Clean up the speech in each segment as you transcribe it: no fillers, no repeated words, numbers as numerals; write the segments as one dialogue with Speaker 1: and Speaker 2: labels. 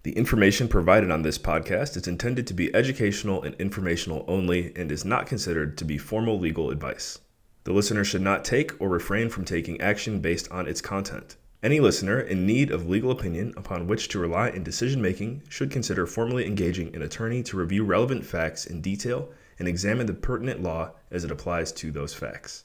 Speaker 1: The information provided on this podcast is intended to be educational and informational only and is not considered to be formal legal advice. The listener should not take or refrain from taking action based on its content. Any listener in need of legal opinion upon which to rely in decision-making should consider formally engaging an attorney to review relevant facts in detail and examine the pertinent law as it applies to those facts.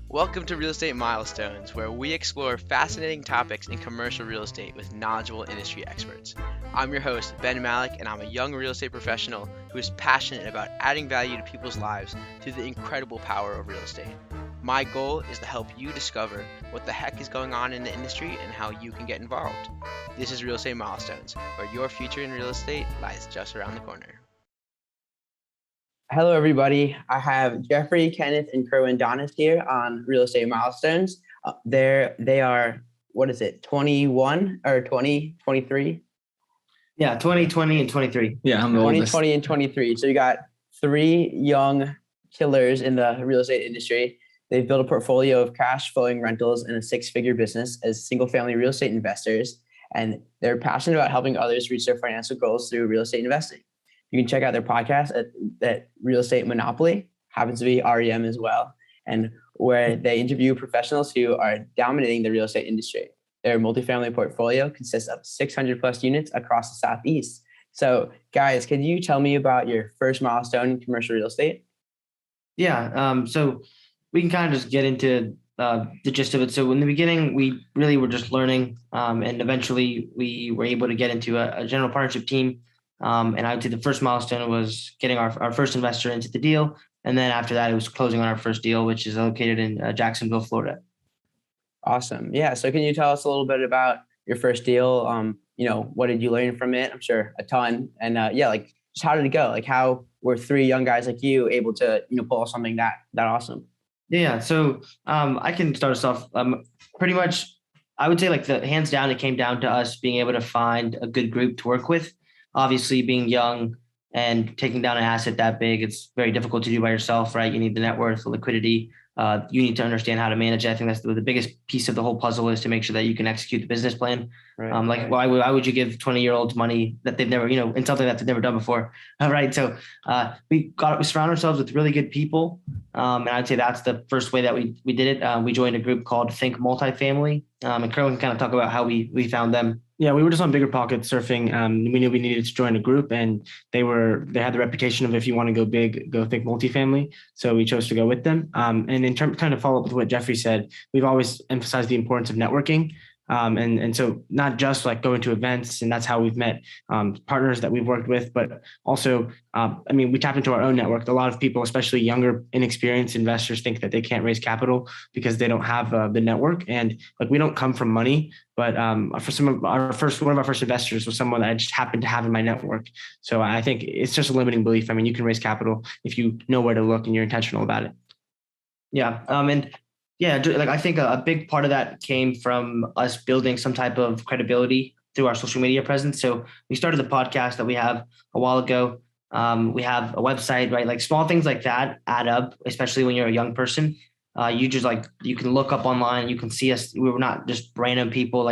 Speaker 2: Welcome to Real Estate Milestones, where we explore fascinating topics in commercial real estate with knowledgeable industry experts. I'm your host, Ben Malik, and I'm a young real estate professional who is passionate about adding value to people's lives through the incredible power of real estate. My goal is to help you discover what the heck is going on in the industry and how you can get involved. This is Real Estate Milestones, where your future in real estate lies just around the corner.
Speaker 3: Hello, everybody. I have Jeffrey, Kenneth, and Kerwin Donis here on Real Estate Milestones. They are, 21 or 20, 23?
Speaker 4: Yeah, 2020 and 23.
Speaker 5: Yeah, I'm the
Speaker 3: 2020 and 23. So you got three young killers in the real estate industry. They've built a portfolio of cash flowing rentals and a six-figure business as single-family real estate investors, and they're passionate about helping others reach their financial goals through real estate investing. You can check out their podcast at Real Estate Monopoly, happens to be REM as well, and where they interview professionals who are dominating the real estate industry. Their multifamily portfolio consists of 600 plus units across the Southeast. So guys, can you tell me about your first milestone in commercial real estate?
Speaker 4: Yeah, so we can kind of just get into the gist of it. So in the beginning, we really were just learning, and eventually we were able to get into a general partnership team. And I would say the first milestone was getting our first investor into the deal. And then after that, it was closing on our first deal, which is located in Jacksonville, Florida.
Speaker 3: Awesome. Yeah. So can you tell us a little bit about your first deal? What did you learn from it? I'm sure a ton. And just how did it go? Like, how were three young guys like you able to, pull off something that awesome?
Speaker 4: Yeah. So I can start us off. Pretty much, I would say like the hands down, it came down to us being able to find a good group to work with. Obviously, being young and taking down an asset that big, it's very difficult to do by yourself, right? You need the net worth, the liquidity. You need to understand how to manage it. I think that's the biggest piece of the whole puzzle, is to make sure that you can execute the business plan. Right. Why would you give 20-year-olds money that they've never, in something that they've never done before? Right. So we surround ourselves with really good people. And I'd say that's the first way that we did it. We joined a group called Think Multifamily. And Kerwin can kind of talk about how we found them.
Speaker 5: Yeah, we were just on BiggerPockets surfing. We knew we needed to join a group, and they had the reputation of, if you want to go big, go think multifamily. So we chose to go with them. And in terms, kind of follow up with what Jeffrey said, we've always emphasized the importance of networking. And so not just like going to events, and that's how we've met partners that we've worked with, but also, we tap into our own network. A lot of people, especially younger, inexperienced investors, think that they can't raise capital because they don't have the network. And like, we don't come from money, but one of our first investors was someone that I just happened to have in my network. So I think it's just a limiting belief. You can raise capital if you know where to look and you're intentional about it.
Speaker 4: Yeah. I think a big part of that came from us building some type of credibility through our social media presence. So we started the podcast that we have a while ago. We have a website, right? Like small things like that add up, especially when you're a young person. You can look up online, you can see us. We were not just random people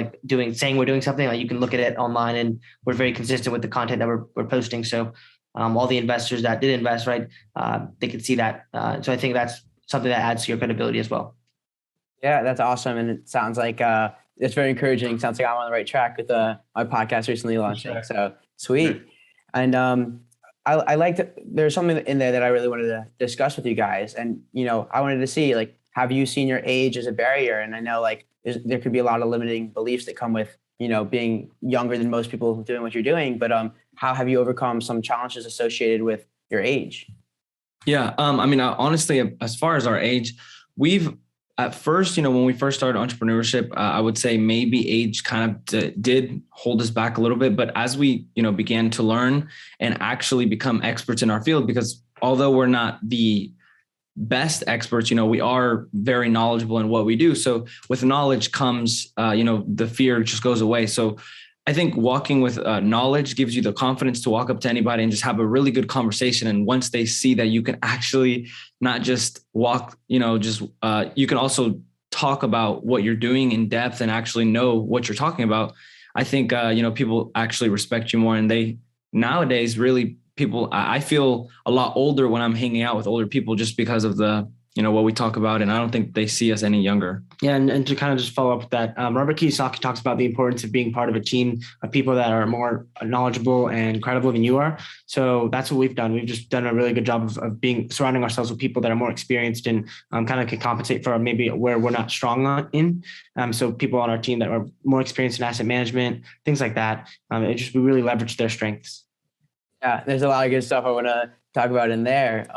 Speaker 4: saying we're doing something. Like, you can look at it online, and we're very consistent with the content that we're posting. So all the investors that did invest, right, they could see that. So I think that's something that adds to your credibility as well.
Speaker 3: Yeah, that's awesome. And it sounds like it's very encouraging. Sounds like I'm on the right track with my podcast recently launching. Sure. So sweet. Sure. And I liked there's something in there that I really wanted to discuss with you guys. And, I wanted to see, have you seen your age as a barrier? And I know there could be a lot of limiting beliefs that come with, being younger than most people doing what you're doing. But how have you overcome some challenges associated with your age?
Speaker 5: Yeah. Honestly, as far as our age, at first, when we first started entrepreneurship, I would say maybe age kind of did hold us back a little bit. But as we, began to learn and actually become experts in our field, because although we're not the best experts, we are very knowledgeable in what we do. So with knowledge comes, the fear just goes away. So I think walking with knowledge gives you the confidence to walk up to anybody and just have a really good conversation. And once they see that you can actually not just walk, you can also talk about what you're doing in depth and actually know what you're talking about. I think, people actually respect you more, and they nowadays really people, I feel a lot older when I'm hanging out with older people just because of what we talk about. And I don't think they see us any younger. Yeah. And to kind of just follow up with that, Robert Kiyosaki talks about the importance of being part of a team of people that are more knowledgeable and credible than you are. So that's what we've done. We've just done a really good job of surrounding ourselves with people that are more experienced and kind of can compensate for maybe where we're not strong in. So people on our team that are more experienced in asset management, things like that. We really leverage their strengths.
Speaker 3: Yeah, there's a lot of good stuff I want to talk about in there.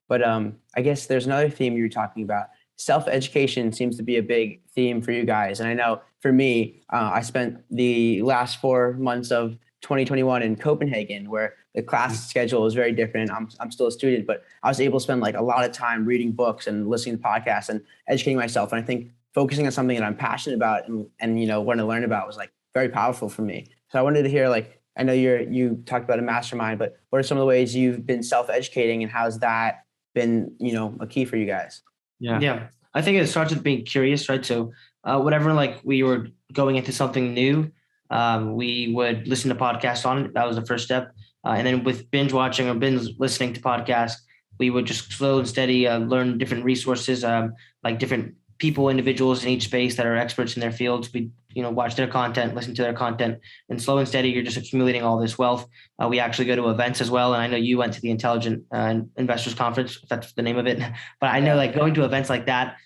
Speaker 3: But I guess there's another theme you were talking about. Self-education seems to be a big theme for you guys. And I know for me, I spent the last 4 months of 2021 in Copenhagen, where the class schedule is very different. I'm still a student, but I was able to spend like a lot of time reading books and listening to podcasts and educating myself. And I think focusing on something that I'm passionate about and want to learn about was like very powerful for me. So I wanted to hear, like, I know you talked about a mastermind, but what are some of the ways you've been self-educating, and how's that been, a key for you guys?
Speaker 4: Yeah. I think it starts with being curious, right? So whatever, like we were going into something new, we would listen to podcasts on it. That was the first step. And then with binge watching or binge listening to podcasts, we would just slow and steady learn different resources, like different people, individuals in each space that are experts in their fields. We, watch their content, listen to their content, and slow and steady, you're just accumulating all this wealth. We actually go to events as well. And I know you went to the Intelligent Investors Conference, if that's the name of it. But I know like going to events like that,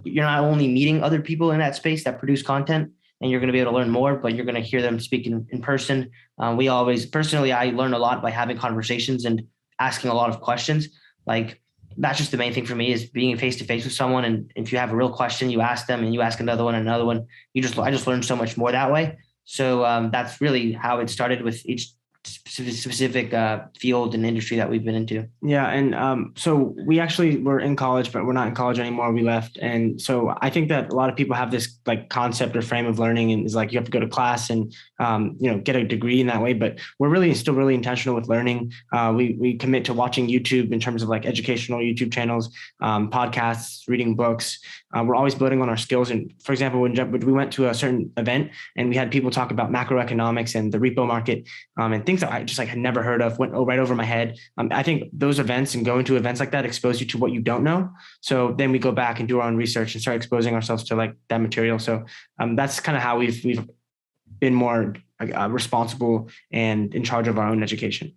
Speaker 4: you're not only meeting other people in that space that produce content, and you're going to be able to learn more, but you're going to hear them speak in person. I learn a lot by having conversations and asking a lot of questions. Like, that's just the main thing for me, is being face to face with someone. And if you have a real question, you ask them, and you ask another one. I just learned so much more that way. So that's really how it started with each specific field and industry that we've been into.
Speaker 5: Yeah. And so we actually were in college, but we're not in college anymore. We left. And so I think that a lot of people have this like concept or frame of learning, and is like, you have to go to class and, get a degree in that way. But we're really still really intentional with learning. We commit to watching YouTube in terms of like educational YouTube channels, podcasts, reading books. We're always building on our skills. And for example, when we went to a certain event and we had people talk about macroeconomics and the repo market, and things that I just like had never heard of, went right over my head. I think those events and going to events like that expose you to what you don't know. So then we go back and do our own research and start exposing ourselves to like that material. So that's kind of how we've been more responsible and in charge of our own education.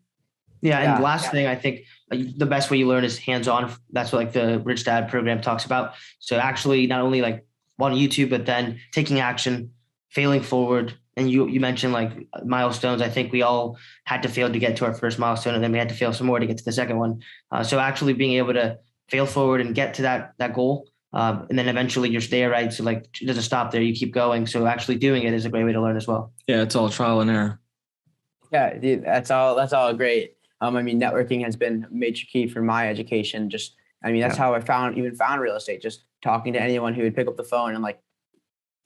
Speaker 4: Yeah. And the last thing, I think the best way you learn is hands-on. That's what like the Rich Dad program talks about. So actually not only like on YouTube, but then taking action, failing forward. And you mentioned like milestones. I think we all had to fail to get to our first milestone, and then we had to fail some more to get to the second one. So actually being able to fail forward and get to that goal, and then eventually you're there, right? So like it doesn't stop there. You keep going. So actually doing it is a great way to learn as well.
Speaker 5: Yeah, it's all trial and error.
Speaker 3: Yeah, dude, that's all great. Networking has been a major key for my education. That's how I found real estate. Just talking to anyone who would pick up the phone and like,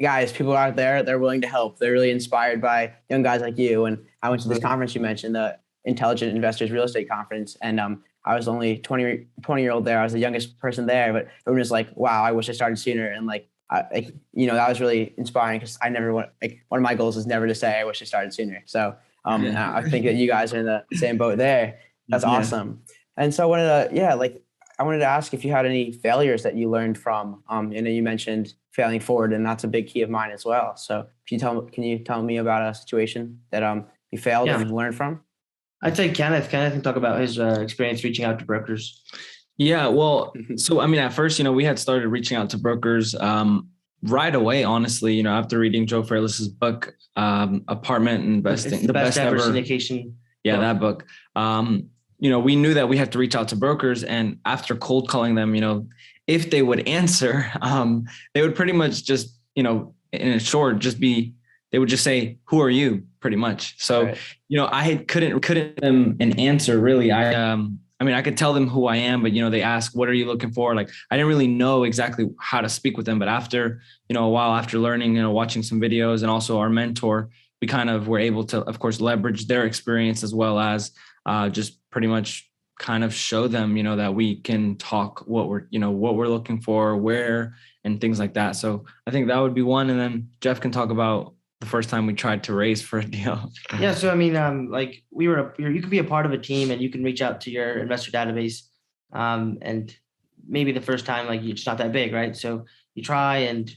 Speaker 3: guys, people out there, they're willing to help. They're really inspired by young guys like you. And I went to this conference you mentioned, the Intelligent Investors Real Estate Conference. And I was only 20-year-old there. I was the youngest person there, but everyone was like, wow, I wish I started sooner. And that was really inspiring, because I never want, one of my goals is never to say, I wish I started sooner. So I think that you guys are in the same boat there. That's awesome. And so I wanted to ask if you had any failures that you learned from. You mentioned failing forward, and that's a big key of mine as well. So can you tell me about a situation that you failed and you learned from?
Speaker 4: I'd say Kenneth can talk about his experience reaching out to brokers.
Speaker 5: Yeah, well, so at first, we had started reaching out to brokers right away, honestly, after reading Joe Fairless's book, Apartment Investing,
Speaker 4: it's the best ever syndication.
Speaker 5: Yeah, that book. We knew that we had to reach out to brokers, and after cold calling them, if they would answer, they would pretty much just, in short, they would just say, "Who are you?" pretty much. So, right. I couldn't them an answer really. I could tell them who I am, but, they ask, what are you looking for? Like, I didn't really know exactly how to speak with them, but after, a while after learning, watching some videos, and also our mentor, we kind of were able to, of course, leverage their experience, as well as just pretty much kind of show them, that we can talk what we're looking for, where, and things like that. So I think that would be one. And then Jeff can talk about
Speaker 6: the first time we tried to raise for a deal.
Speaker 4: Yeah. So, I mean, like you could be a part of a team and you can reach out to your investor database. And maybe the first time, like it's not that big, right? So you try, and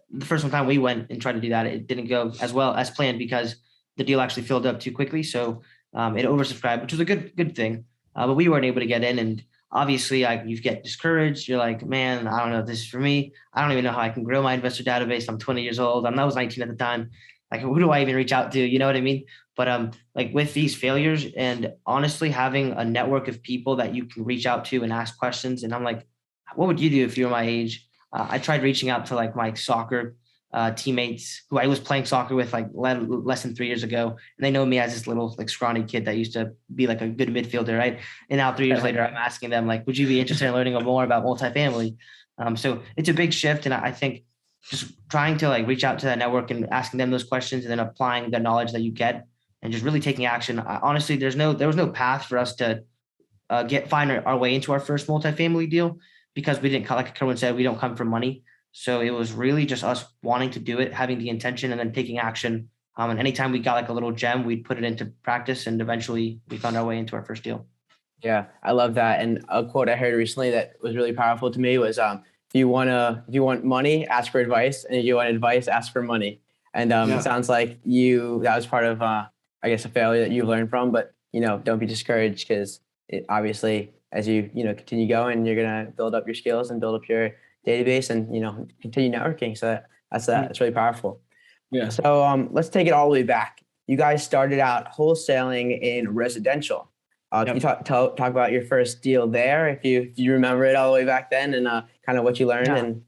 Speaker 4: the first time we went and tried to do that, it didn't go as well as planned because the deal actually filled up too quickly. So it oversubscribed, which was a good thing. But we weren't able to get in, and obviously you get discouraged. You're like, man, I don't know if this is for me. I don't even know how I can grow my investor database. I'm 20 years old. I was 19 at the time. Like, who do I even reach out to? You know what I mean? But like with these failures, and honestly having a network of people that you can reach out to and ask questions. And I'm like, what would you do if you were my age? I tried reaching out to like my soccer teammates who I was playing soccer with like less than 3 years ago. And they know me as this little like scrawny kid that used to be like a good midfielder, right? And now 3 years later, I'm asking them like, would you be interested in learning more about multifamily? So it's a big shift. And I think just trying to like reach out to that network and asking them those questions and then applying the knowledge that you get and just really taking action. Honestly, there was no path for us to find our way into our first multifamily deal because we didn't, like Kerwin said, we don't come from money. So it was really just us wanting to do it, having the intention, and then taking action. And anytime we got like a little gem, we'd put it into practice, and eventually we found our way into our first deal.
Speaker 3: Yeah, I love that. And a quote I heard recently that was really powerful to me was, if you want money, ask for advice, and if you want advice, ask for money. And It sounds like that was part of, I guess, a failure that you learned from. But don't be discouraged, because obviously, as you continue going, you're gonna build up your skills and build up your database and continue networking. So that's really powerful.
Speaker 6: Yeah.
Speaker 3: So let's take it all the way back. You guys started out wholesaling in residential. Can you talk about your first deal there, if you remember it all the way back then, and kind of what you learned?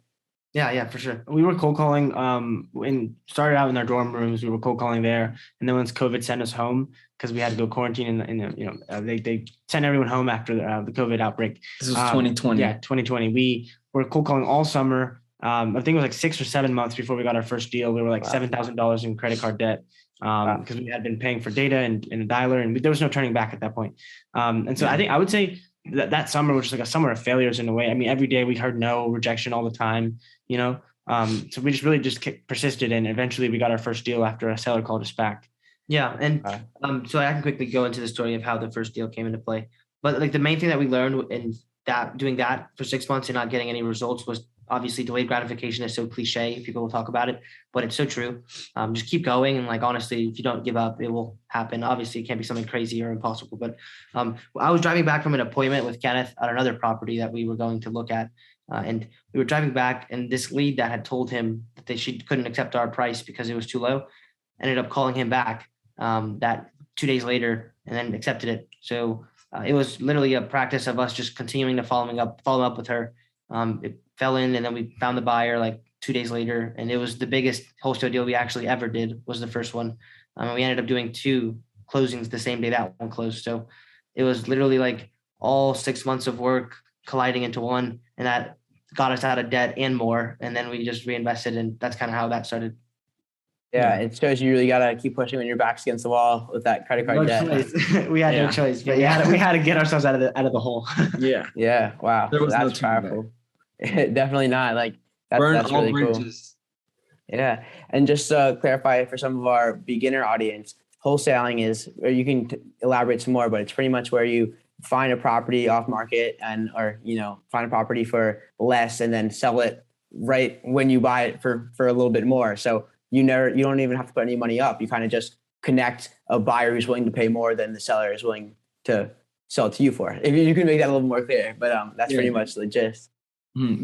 Speaker 4: Yeah, for sure.
Speaker 5: We were cold calling and started out in our dorm rooms. We were cold calling there. And then once COVID sent us home, because we had to go quarantine, and they sent everyone home after the COVID outbreak.
Speaker 6: This was 2020.
Speaker 5: Yeah, 2020. We were cold calling all summer. I think it was like 6 or 7 months before we got our first deal. We were like $7,000 in credit card debt because we had been paying for data and a dialer, and there was no turning back at that point. And so I would say that summer was just like a summer of failures in a way. I mean, every day we heard no, rejection all the time, so we just really persisted, and eventually we got our first deal after a seller called us back.
Speaker 4: Yeah. And so I can quickly go into the story of how the first deal came into play. But like the main thing that we learned in doing that for 6 months and not getting any results was obviously delayed gratification is so cliche. People will talk about it, but it's so true. Just keep going. And like, honestly, if you don't give up, it will happen. Obviously it can't be something crazy or impossible, but I was driving back from an appointment with Kenneth at another property that we were going to look at. And we were driving back, and this lead that had told him that she couldn't accept our price because it was too low, ended up calling him back that 2 days later and then accepted it. So it was literally a practice of us just continuing to follow up with her. It fell in, and then we found the buyer like 2 days later, and it was the biggest wholesale deal we actually ever did, was the first one. We ended up doing 2 closings the same day that one closed. So it was literally like all 6 months of work colliding into one, and that got us out of debt and more. And then we just reinvested, and that's kind of how that started.
Speaker 3: Yeah, it shows you really got to keep pushing when your back's against the wall with that credit card debt.
Speaker 4: We had no choice, but we had to get ourselves out of the hole.
Speaker 6: Yeah.
Speaker 3: Yeah. Wow.
Speaker 6: There was
Speaker 3: That's
Speaker 6: no
Speaker 3: powerful. Definitely not. Like that's
Speaker 6: all
Speaker 3: really
Speaker 6: bridges.
Speaker 3: Cool. Yeah. And just to clarify for some of our beginner audience, wholesaling is, or you can elaborate some more, but it's pretty much where you find a property off market or find a property for less and then sell it right when you buy it for a little bit more. So you don't even have to put any money up. You kind of just connect a buyer who's willing to pay more than the seller is willing to sell it to you for. If you can make that a little more clear, but that's pretty much the gist.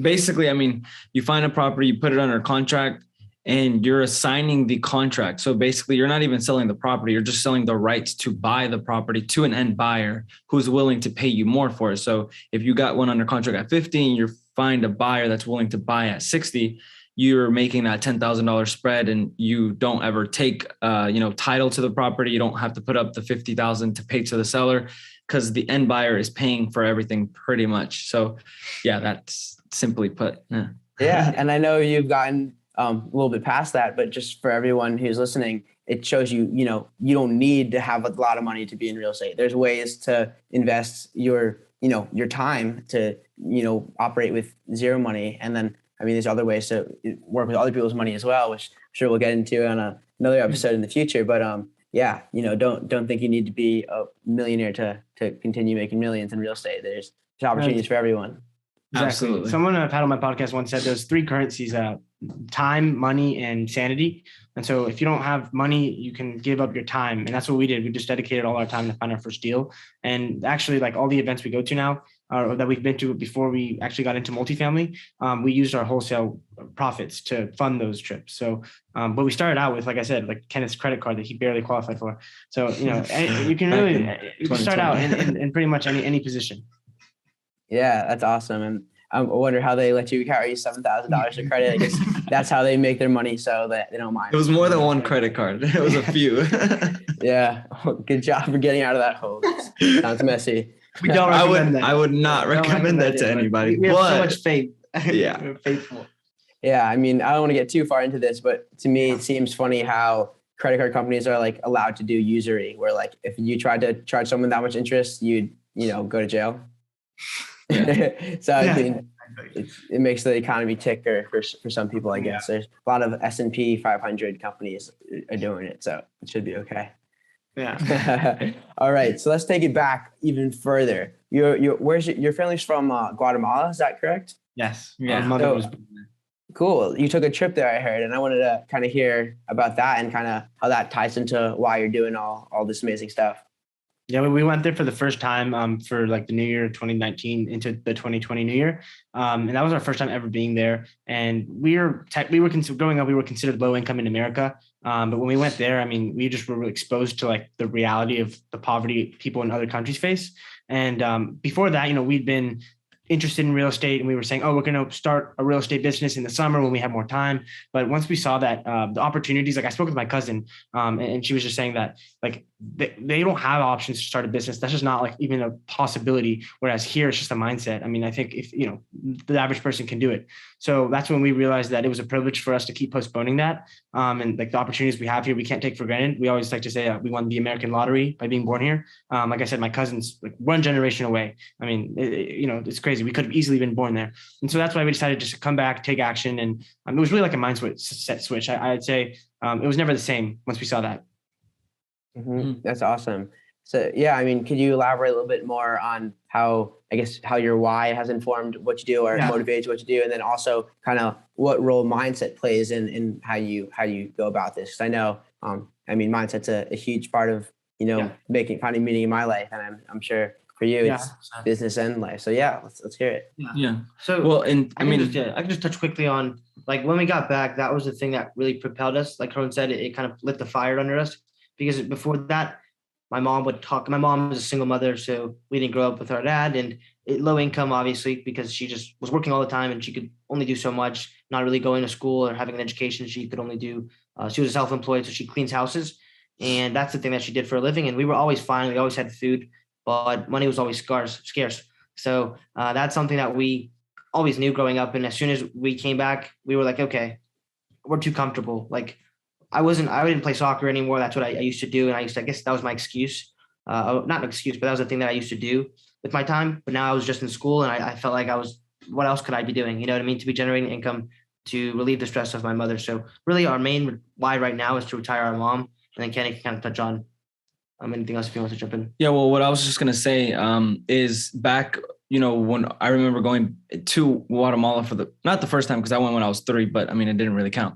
Speaker 6: Basically, I mean, you find a property, you put it under contract, and you're assigning the contract. So basically, you're not even selling the property. You're just selling the rights to buy the property to an end buyer who's willing to pay you more for it. So if you got one under contract at 50 and you find a buyer that's willing to buy at 60, you're making that $10,000 spread, and you don't ever take, title to the property. You don't have to put up the $50,000 to pay to the seller, because the end buyer is paying for everything pretty much. So yeah, that's simply put.
Speaker 3: Yeah. And I know you've gotten a little bit past that, but just for everyone who's listening, it shows you don't need to have a lot of money to be in real estate. There's ways to invest your time to, operate with zero money. And then I mean, there's other ways to work with other people's money as well, which I'm sure we'll get into on another episode in the future. But yeah, don't think you need to be a millionaire to continue making millions in real estate. There's opportunities for everyone.
Speaker 5: Exactly.
Speaker 6: Absolutely.
Speaker 5: Someone I've had on my podcast once said there's three currencies: time, money, and sanity. And so if you don't have money, you can give up your time. And that's what we did. We just dedicated all our time to find our first deal. And actually, like all the events we go to now, or that we've been to before we actually got into multifamily, we used our wholesale profits to fund those trips. So, but we started out with, like I said, like Kenneth's credit card that he barely qualified for. So, you can really you can start out in pretty much any position.
Speaker 3: Yeah, that's awesome. And I wonder how they let you carry $7,000 of credit. I guess that's how they make their money, so that they don't mind.
Speaker 6: It was more than one credit card. It was a few.
Speaker 3: Yeah, good job for getting out of that hole. Sounds messy.
Speaker 5: We don't recommend that.
Speaker 6: I would not recommend that to anybody.
Speaker 5: We have so much faith.
Speaker 6: Yeah.
Speaker 5: We're faithful.
Speaker 3: Yeah, I mean, I don't want to get too far into this, but to me, it seems funny how credit card companies are like allowed to do usury, where like if you tried to charge someone that much interest, you'd go to jail. So I mean, it makes the economy tick for some people, I guess. There's a lot of S&P 500 companies are doing it, so it should be okay.
Speaker 5: Yeah.
Speaker 3: All right, so let's take it back even further. Your family's from Guatemala, is that correct?
Speaker 5: Yes.
Speaker 6: Yeah.
Speaker 5: My mother was.
Speaker 3: Cool. You took a trip there, I heard, and I wanted to kind of hear about that and kind of how that ties into why you're doing all this amazing stuff.
Speaker 5: Yeah, we went there for the first time for like the New Year 2019 into the 2020 New Year, and that was our first time ever being there. And growing up, we were considered low income in America, but when we went there, I mean, we just were exposed to like the reality of the poverty people in other countries face. And before that, we'd been interested in real estate, and we were saying, oh, we're going to start a real estate business in the summer when we have more time. But once we saw that the opportunities, like I spoke with my cousin, and she was just saying that like they don't have options to start a business. That's just not like even a possibility. Whereas here, it's just a mindset. I mean, I think if the average person can do it. So that's when we realized that it was a privilege for us to keep postponing that. And like the opportunities we have here, we can't take for granted. We always like to say we won the American lottery by being born here. Like I said, my cousin's like one generation away. I mean, it's crazy. We could have easily been born there. And so that's why we decided just to come back, take action. And it was really like a mindset switch. I'd say it was never the same once we saw that.
Speaker 3: Mm-hmm. That's awesome. So yeah, I mean, could you elaborate a little bit more on how your why has informed what you do or motivates what you do, and then also kind of what role mindset plays in how you go about this? Because I know, I mean, mindset's a huge part of finding meaning in my life, and I'm sure for you it's business and life. So yeah, let's hear it.
Speaker 6: Yeah.
Speaker 4: So
Speaker 6: well, and
Speaker 4: I can just touch quickly on like when we got back, that was the thing that really propelled us. Like Kerwin said, it kind of lit the fire under us, because before that, my mom was a single mother, so we didn't grow up with our dad, and low income, obviously, because she just was working all the time and she could only do so much, not really going to school or having an education. She could only do, she was self-employed, so she cleans houses. And that's the thing that she did for a living. And we were always fine. We always had food, but money was always scarce. So that's something that we always knew growing up. And as soon as we came back, we were like, okay, we're too comfortable. Like I didn't play soccer anymore. That's what I used to do. And I guess that was my excuse. Not an excuse, but that was the thing that I used to do with my time. But now I was just in school, and I felt like what else could I be doing? You know what I mean? To be generating income to relieve the stress of my mother. So really our main why right now is to retire our mom. And then Kenneth can kind of touch on anything else if you want to jump in.
Speaker 6: Yeah, well, what I was just going to say is back, when I remember going to Guatemala not the first time, because I went when I was 3, but I mean, it didn't really count.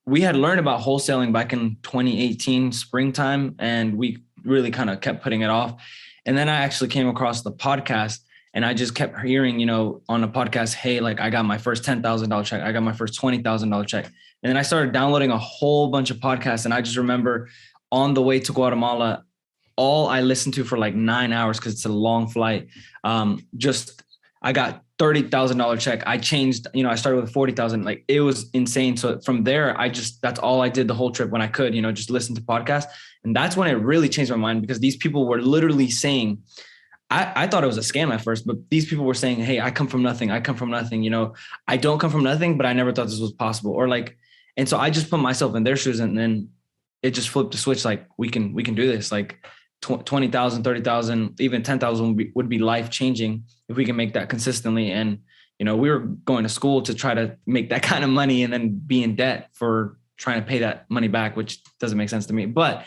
Speaker 6: We had learned about wholesaling back in 2018 springtime, and we really kind of kept putting it off. And then I actually came across the podcast, and I just kept hearing, on a podcast, hey, like I got my first $10,000 check. I got my first $20,000 check. And then I started downloading a whole bunch of podcasts. And I just remember on the way to Guatemala, all I listened to for like 9 hours, because it's a long flight. I got $30,000 check. I changed, I started with 40,000. Like it was insane. So from there, that's all I did the whole trip when I could, just listen to podcasts. And that's when it really changed my mind, because these people were literally saying, I thought it was a scam at first, but these people were saying, hey, I come from nothing. I don't come from nothing, but I never thought this was possible. And so I just put myself in their shoes, and then it just flipped the switch. Like we can do this. Like 20,000, 30,000, even 10,000 would be life changing if we can make that consistently. And, we were going to school to try to make that kind of money and then be in debt for trying to pay that money back, which doesn't make sense to me. But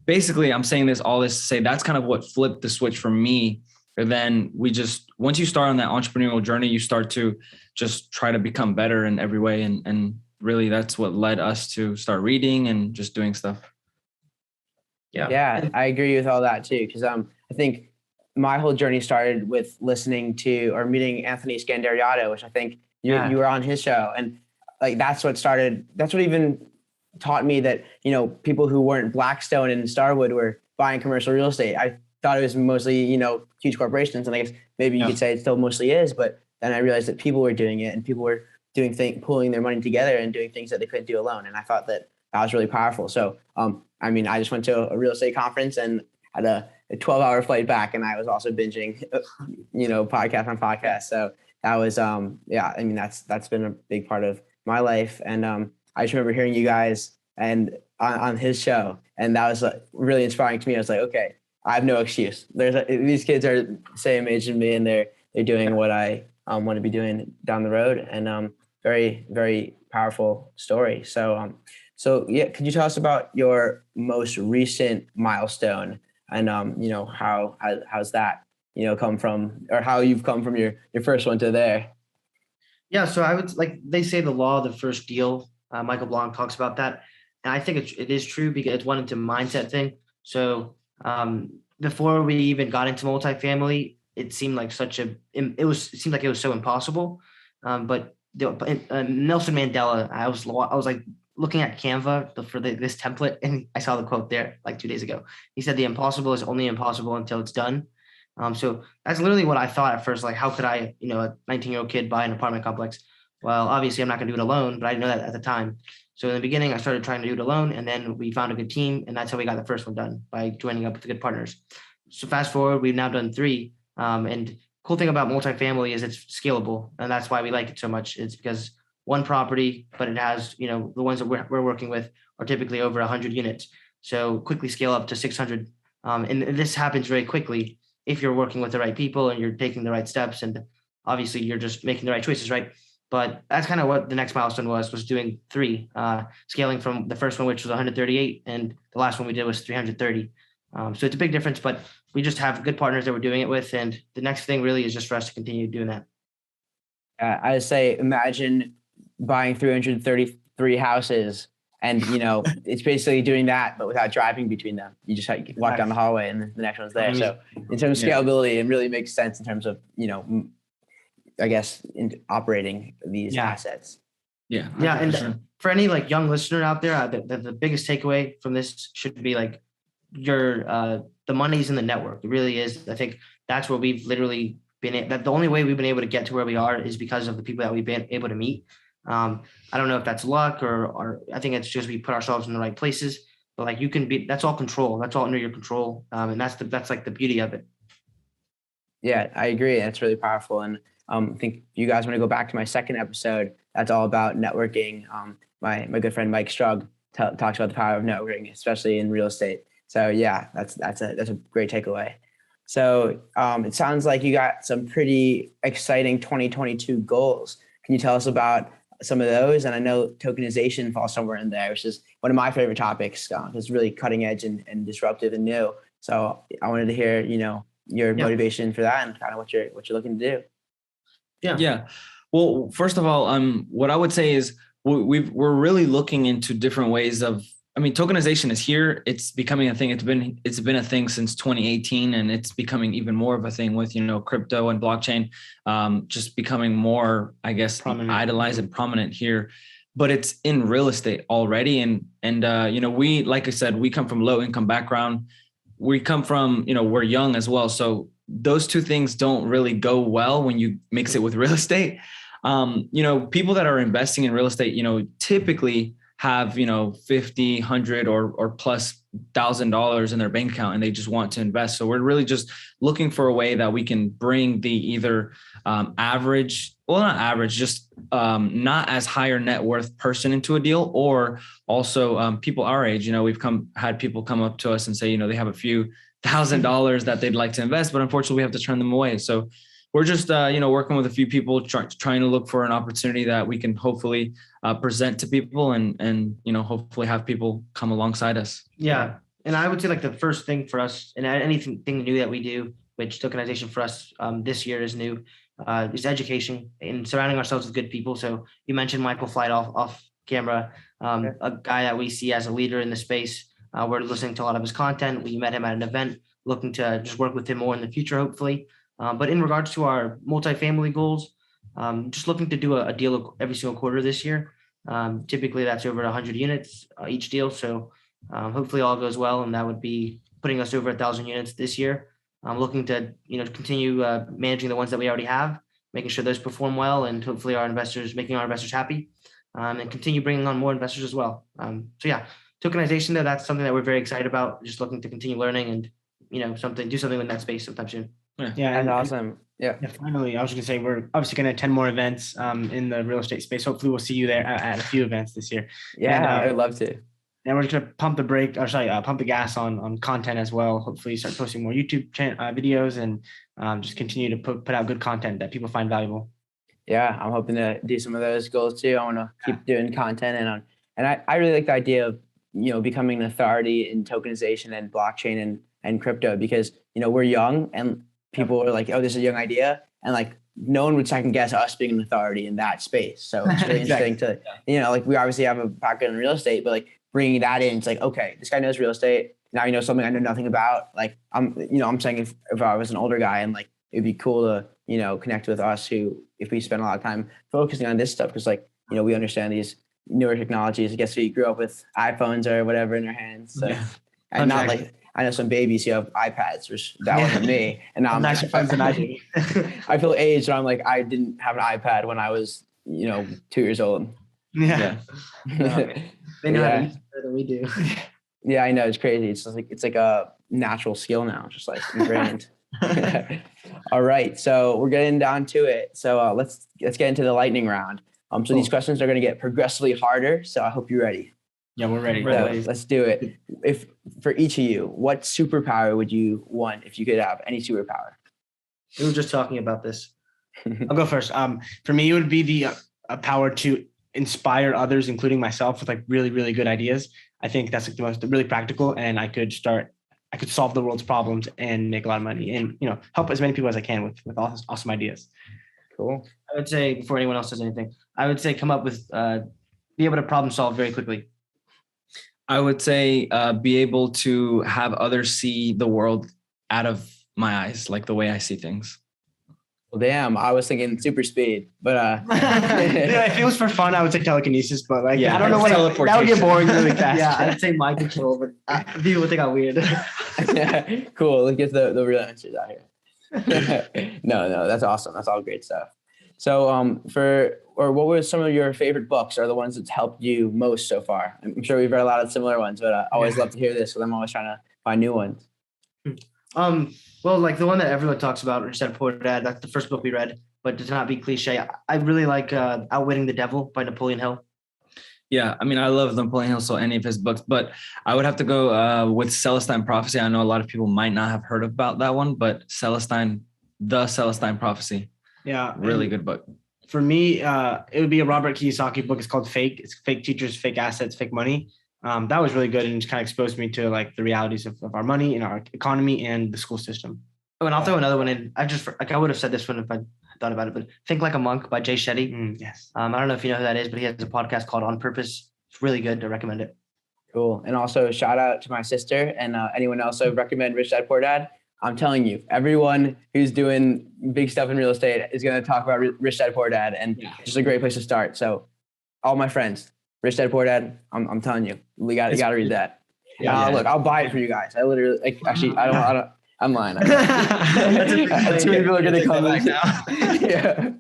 Speaker 6: basically, I'm saying all this to say that's kind of what flipped the switch for me. And then once you start on that entrepreneurial journey, you start to just try to become better in every way. And really that's what led us to start reading and just doing stuff.
Speaker 3: Yeah, I agree with all that too. Cause I think my whole journey started with listening to or meeting Anthony Scandariato, which I think you were on his show. And like, that's what even taught me that, people who weren't Blackstone and Starwood were buying commercial real estate. I thought it was mostly, huge corporations. And I guess maybe you could say it still mostly is, but then I realized that people were doing it and people were pulling their money together and doing things that they couldn't do alone. And I thought that was really powerful. So, I just went to a real estate conference and had a 12-hour flight back, and I was also binging, podcast on podcast. So that was, that's been a big part of my life. And I just remember hearing you guys and on his show, and that was really inspiring to me. I was like, okay, I have no excuse. These kids are the same age as me, and they're doing what I want to be doing down the road. And very, very powerful story. So could you tell us about your most recent milestone and how's that come from, or how you've come from your first one to there?
Speaker 4: Yeah, so I would they say the law of the first deal. Michael Blanc talks about that, and I think it is true because it's one into mindset thing. So before we even got into multifamily, it seemed like it seemed like it was so impossible. But Nelson Mandela, I was like looking at Canva for this template, and I saw the quote there like 2 days ago. He said, "The impossible is only impossible until it's done." So that's literally what I thought at first. Like, how could I, a 19-year-old kid buy an apartment complex? Well, obviously I'm not going to do it alone, but I didn't know that at the time. So in the beginning, I started trying to do it alone, and then we found a good team, and that's how we got the first one done, by joining up with the good partners. So fast forward, we've now done 3. And cool thing about multifamily is it's scalable, and that's why we like it so much. It's because one property, but it has, the ones that we're working with are typically over 100 units. So quickly scale up to 600. And this happens very quickly if you're working with the right people and you're taking the right steps, and obviously you're just making the right choices, right? But that's kind of what the next milestone was doing 3, scaling from the first one, which was 138, and the last one we did was 330. So it's a big difference, but we just have good partners that we're doing it with. And the next thing really is just for us to continue doing that.
Speaker 3: I say, imagine buying 333 houses and, it's basically doing that, but without driving between them. You just walk down the hallway and the next one's there. So in terms of scalability, it really makes sense in terms of, I guess, in operating these assets.
Speaker 4: Yeah. Yeah. And for any young listener out there, the biggest takeaway from this should be the money's in the network. It really is. I think that's where we've literally been. That the only way we've been able to get to where we are is because of the people that we've been able to meet. I don't know if that's luck or I think it's just we put ourselves in the right places. But that's all control. That's all under your control. And that's the beauty of it.
Speaker 3: Yeah, I agree. That's really powerful. And I think if you guys want to go back to my second episode, that's all about networking. My good friend Mike Strug talks about the power of networking, especially in real estate. So yeah, that's a great takeaway. So it sounds like you got some pretty exciting 2022 goals. Can you tell us about some of those? And I know tokenization falls somewhere in there, which is one of my favorite topics. It's really cutting edge and disruptive and new. So I wanted to hear, your motivation for that and kind of what you're looking to do.
Speaker 6: Yeah. Well, first of all, what I would say is we're really looking into different ways of, tokenization is here. It's becoming a thing. It's been a thing since 2018, and it's becoming even more of a thing with, crypto and blockchain, just becoming more, I guess, idolized and prominent here, but it's in real estate already. And we, like I said, we come from low income background. We come from, we're young as well. So those two things don't really go well when you mix it with real estate. People that are investing in real estate, typically have, $50, $100 or plus $1,000 in their bank account, and they just want to invest. So we're really just looking for a way that we can bring the either not average, just not as higher net worth person into a deal, or also people our age. We've had people come up to us and say, they have a few $1,000s that they'd like to invest, but unfortunately we have to turn them away. So we're just, working with a few people, trying to look for an opportunity that we can hopefully present to people and hopefully have people come alongside us.
Speaker 4: Yeah. And I would say like the first thing for us and anything new that we do, which tokenization for us this year is new, is education and surrounding ourselves with good people. So you mentioned Michael Flight off camera, a guy that we see as a leader in the space. We're listening to a lot of his content. We met him at an event, looking to just work with him more in the future, hopefully. But in regards to our multifamily goals, just looking to do a deal every single quarter this year. Typically that's over 100 units each deal. So hopefully all goes well, and that would be putting us over 1,000 units this year. I'm looking to continue managing the ones that we already have, making sure those perform well, and hopefully making our investors happy, and continue bringing on more investors as well. So yeah, tokenization though, that's something that we're very excited about. Just looking to continue learning and do something in that space sometime soon.
Speaker 5: Yeah,
Speaker 3: That's awesome. Yeah.
Speaker 5: Finally, I was going to say we're obviously going to attend more events in the real estate space. Hopefully, we'll see you there at a few events this year.
Speaker 3: Yeah, I would love to.
Speaker 5: And we're just going to pump the gas on content as well. Hopefully, start posting more YouTube videos and just continue to put out good content that people find valuable.
Speaker 3: Yeah, I'm hoping to do some of those goals too. I want to keep doing content and I really like the idea of becoming an authority in tokenization and blockchain and crypto, because we're young and people are like, oh, this is a young idea, and like no one would second guess us being an authority in that space. So it's really interesting to like we obviously have a background in real estate, but like bringing that in, it's like, okay, this guy knows real estate. Now you know something I know nothing about. Like I'm saying if I was an older guy, and like it'd be cool to connect with us who, if we spend a lot of time focusing on this stuff, because like we understand these newer technologies. I guess we grew up with iPhones or whatever in our hands. So, and not like I know some babies who have iPads, which that wasn't me. And now I'm like, I feel aged, and I'm like, I didn't have an iPad when I was 2 years old.
Speaker 4: Yeah. They know how to use it better than we do.
Speaker 3: Yeah, I know, it's crazy. It's like a natural skill now, just like ingrained. All right, so we're getting down to it. So let's get into the lightning round. So these questions are going to get progressively harder. So I hope you're ready.
Speaker 5: Yeah, we're ready.
Speaker 3: So let's do it. If for each of you, what superpower would you want if you could have any superpower?
Speaker 4: We were just talking about this.
Speaker 5: I'll go first. For me, it would be the power to inspire others, including myself, with like really, really good ideas. I think that's like the most really practical, and I could solve the world's problems and make a lot of money, and help as many people as I can with awesome ideas.
Speaker 3: Cool.
Speaker 4: I would say, before anyone else says anything, I would say come up with be able to problem solve very quickly.
Speaker 6: I would say be able to have others see the world out of my eyes, like the way I see things.
Speaker 3: Well, damn, I was thinking super speed, but
Speaker 5: if it was for fun, I would say telekinesis, but like
Speaker 6: yeah,
Speaker 5: I don't know what that would get boring really fast.
Speaker 4: Yeah, I'd say mind control, but people would think I'm weird.
Speaker 3: Cool. Let's get the real answers out here. No, that's awesome. That's all great stuff. So what were some of your favorite books, or the ones that's helped you most so far? I'm sure we've read a lot of similar ones, but I always love to hear this, because I'm always trying to find new ones.
Speaker 4: Well, like the one that everyone talks about, Rich Dad Poor Dad, that's the first book we read, but to not be cliche, I really like Outwitting the Devil by Napoleon Hill.
Speaker 6: Yeah, I mean, I love Napoleon Hill, so any of his books, but I would have to go with Celestine Prophecy. I know a lot of people might not have heard about that one, but The Celestine Prophecy. Yeah. Really good book.
Speaker 5: For me, it would be a Robert Kiyosaki book. It's called Fake. It's Fake Teachers, Fake Assets, Fake Money. That was really good, and just kind of exposed me to like the realities of our money and our economy and the school system.
Speaker 4: Oh, and I'll throw another one in. I would have said this one if I thought about it, but Think Like a Monk by Jay Shetty.
Speaker 5: Yes.
Speaker 4: I don't know if you know who that is, but he has a podcast called On Purpose. It's really good. I recommend it.
Speaker 3: Cool. And also shout out to my sister and anyone else I recommend Rich Dad Poor Dad. I'm telling you, everyone who's doing big stuff in real estate is going to talk about Rich Dad Poor Dad, and it's just a great place to start. So all my friends, Rich Dad Poor Dad, I'm telling you, you got to read that. Look, I'll buy it for you guys. I literally, actually, I don't, I'm lying. Too many people are going to come back now. Yeah.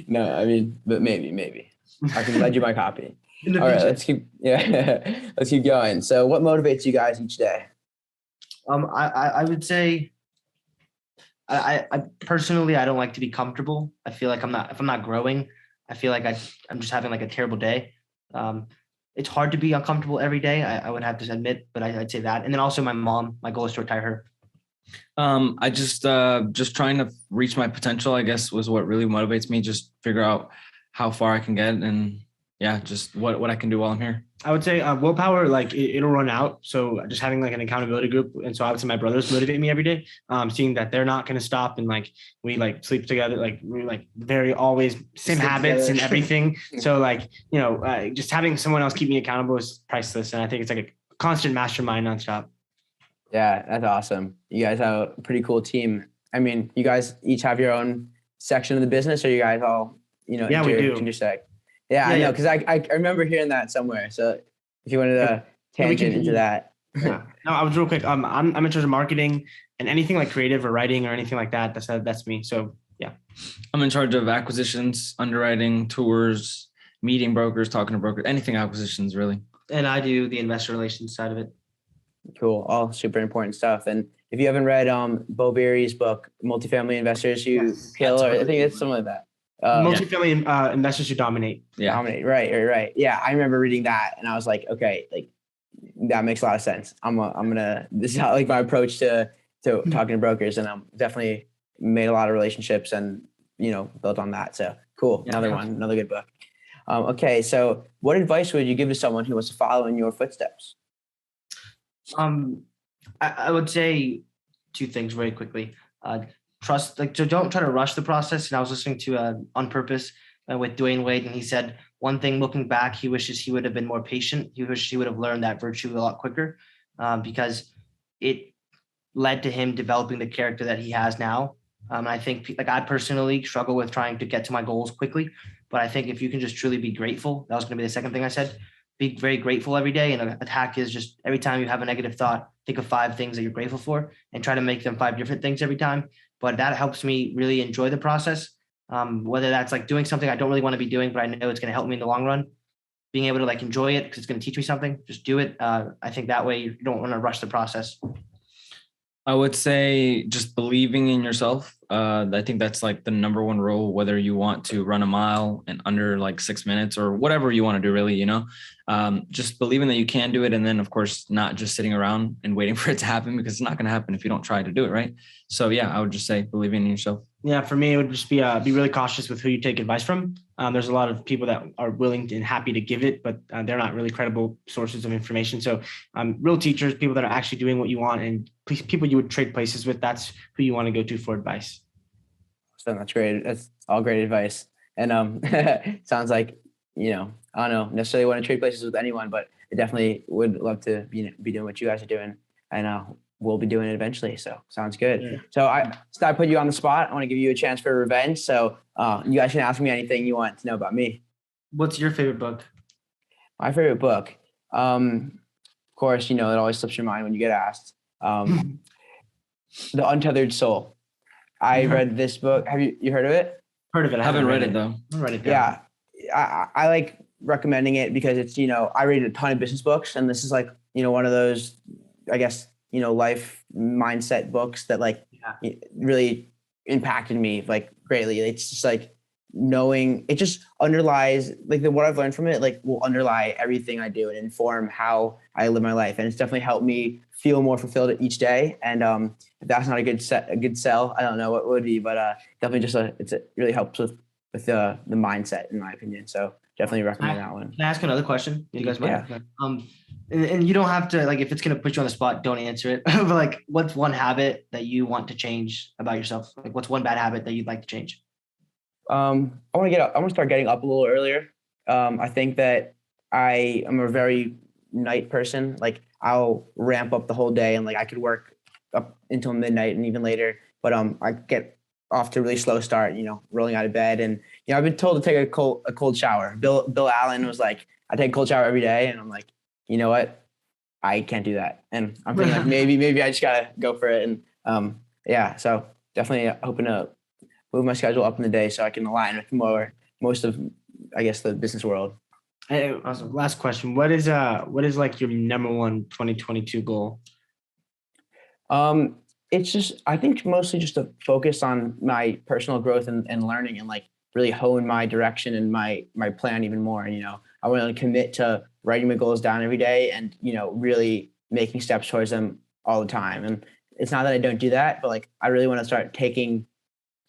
Speaker 3: No, I mean, but maybe I can lend you my copy. All right, let's keep going. So what motivates you guys each day?
Speaker 4: I would say, I personally, I don't like to be comfortable. I feel like if I'm not growing, I feel like I'm just having like a terrible day. It's hard to be uncomfortable every day. I would have to admit, but I'd say that. And then also my mom, my goal is to retire her.
Speaker 6: I just trying to reach my potential, I guess, was what really motivates me. Just figure out how far I can get, and yeah, just what I can do while I'm here.
Speaker 5: I would say willpower, like it'll run out. So just having like an accountability group. And so I would say my brothers motivate me every day. Seeing that they're not going to stop, and like we like sleep together, like we're like very always same
Speaker 3: Sleep
Speaker 5: habits
Speaker 3: together.
Speaker 5: and everything. So like, just having someone else keep me accountable is priceless. And I think it's like a constant mastermind nonstop.
Speaker 3: Yeah, that's awesome. You guys have a pretty cool team. I mean, you guys each have your own section of the business, or you guys all,
Speaker 5: Yeah, we do.
Speaker 3: intersect? Yeah, I know, because I remember hearing that somewhere. So if you wanted to
Speaker 5: Yeah, we
Speaker 3: tangent into
Speaker 5: can-
Speaker 3: that.
Speaker 5: Yeah. No, I was real quick. I'm in charge of marketing and anything like creative or writing or anything like that. That's me. So yeah.
Speaker 6: I'm in charge of acquisitions, underwriting, tours, meeting brokers, talking to brokers, anything acquisitions really.
Speaker 4: And I do the investor relations side of it.
Speaker 3: Cool. All super important stuff. And if you haven't read Bo Berry's book, Multifamily Investors Who Kill, or I think it's something like that.
Speaker 5: Multifamily investors who dominate.
Speaker 6: Yeah.
Speaker 3: Dominate. Right. Yeah, I remember reading that, and I was like, okay, like that makes a lot of sense. This is how like my approach to talking to brokers, and I'm definitely made a lot of relationships and built on that. So cool.
Speaker 4: Yeah.
Speaker 3: Another good book. Okay, so what advice would you give to someone who wants to follow in your footsteps?
Speaker 4: I would say two things very quickly. Trust, so don't try to rush the process. And I was listening to On Purpose with Dwayne Wade, and he said one thing looking back, he wishes he would have been more patient. He wishes he would have learned that virtue a lot quicker, because it led to him developing the character that he has now. I think like I personally struggle with trying to get to my goals quickly, but I think if you can just truly be grateful, that was going to be the second thing I said. Be very grateful every day. And an attack is just every time you have a negative thought, think of 5 things that you're grateful for and try to make them 5 different things every time. But that helps me really enjoy the process. Whether that's like doing something I don't really want to be doing, but I know it's going to help me in the long run, being able to like enjoy it because it's going to teach me something, just do it. I think that way you don't want to rush the process.
Speaker 6: I would say just believing in yourself. I think that's like the number one rule, whether you want to run a mile in under like 6 minutes or whatever you want to do, really, just believing that you can do it. And then of course, not just sitting around and waiting for it to happen, because it's not going to happen if you don't try to do it. Right. So yeah, I would just say believing in yourself.
Speaker 5: Yeah, for me, it would just be really cautious with who you take advice from. There's a lot of people that are willing and happy to give it, but they're not really credible sources of information. So real teachers, people that are actually doing what you want, and people you would trade places with, that's who you want to go to for advice.
Speaker 3: So that's great. That's all great advice. And sounds like, I don't know, necessarily want to trade places with anyone, but I definitely would love to be doing what you guys are doing. And we'll be doing it eventually. So sounds good.
Speaker 5: Yeah.
Speaker 3: So I put you on the spot. I want to give you a chance for revenge. So you guys can ask me anything you want to know about me.
Speaker 4: What's your favorite book?
Speaker 3: My favorite book. Of course, it always slips your mind when you get asked. The Untethered Soul. I read this book. Have you heard of it?
Speaker 5: Heard of it?
Speaker 6: I haven't read it though.
Speaker 5: I'll write it down.
Speaker 3: Yeah. I like recommending it because it's, I read a ton of business books, and this is like, one of those, I guess, life mindset books that like really impacted me like greatly. It's just like knowing it just underlies like what I've learned from it, like will underlie everything I do and inform how I live my life. And it's definitely helped me feel more fulfilled each day. And if that's not a good sell, I don't know what would be, but definitely just it really helps with the mindset in my opinion. So definitely recommend that one.
Speaker 4: Can I ask another question? You guys mind?
Speaker 3: Yeah.
Speaker 4: And you don't have to, like, if it's going to put you on the spot, don't answer it. But like, what's one habit that you want to change about yourself? Like, what's one bad habit that you'd like to change?
Speaker 3: I want to start getting up a little earlier. I think that I am a very night person. Like I'll ramp up the whole day and like I could work up until midnight and even later, but I get off to a really slow start, rolling out of bed. And, I've been told to take a cold shower. Bill Allen was like, I take a cold shower every day. And I'm like, you know what? I can't do that. And I'm thinking like, maybe I just gotta go for it. And so definitely hoping to move my schedule up in the day so I can align with most of, I guess, the business world.
Speaker 5: Hey, awesome. Last question. What is like your number one 2022 goal?
Speaker 3: It's just, I think mostly just to focus on my personal growth and learning and like really hone my direction and my plan even more. I want to commit to writing my goals down every day and, really making steps towards them all the time. And it's not that I don't do that, but like I really want to start taking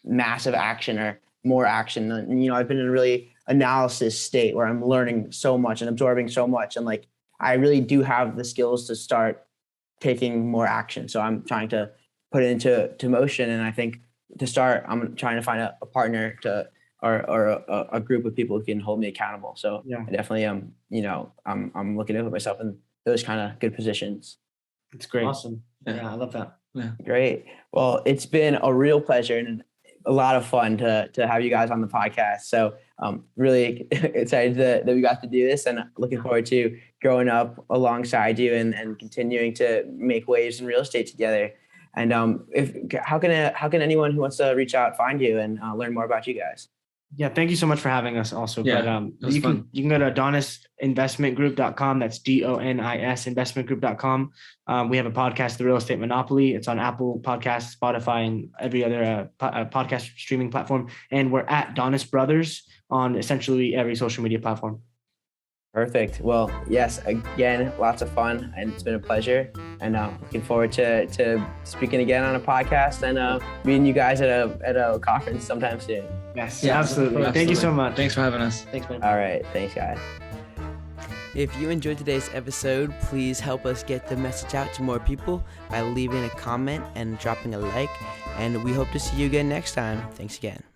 Speaker 3: massive action or more action. And, you know, I've been in a really analysis state where I'm learning so much and absorbing so much. And like, I really do have the skills to start taking more action. So I'm trying to put it into motion. And I think to start, I'm trying to find a partner or a group of people who can hold me accountable. So
Speaker 5: Yeah.
Speaker 3: I definitely I'm looking to put myself in those kind of good positions.
Speaker 5: It's great.
Speaker 4: Awesome. Yeah, I love that.
Speaker 3: Great. Well, it's been a real pleasure and a lot of fun to have you guys on the podcast. So really excited that we got to do this, and looking forward to growing up alongside you and continuing to make waves in real estate together. And how can anyone who wants to reach out find you and learn more about you guys?
Speaker 5: Yeah, thank you so much for having us also.
Speaker 6: Yeah,
Speaker 5: But you can go to donisinvestmentgroup.com. That's DONIS investmentgroup.com. We have a podcast, The Real Estate Monopoly. It's on Apple Podcasts, Spotify, and every other podcast streaming platform. And we're at Donis Brothers on essentially every social media platform.
Speaker 3: Perfect. Well, yes, again, lots of fun, and it's been a pleasure. And looking forward to speaking again on a podcast and meeting you guys at a conference sometime soon.
Speaker 5: Yes, absolutely. Thank you so much.
Speaker 6: Thanks for having us.
Speaker 4: Thanks, man.
Speaker 3: All right. Thanks, guys.
Speaker 2: If you enjoyed today's episode, please help us get the message out to more people by leaving a comment and dropping a like. And we hope to see you again next time. Thanks again.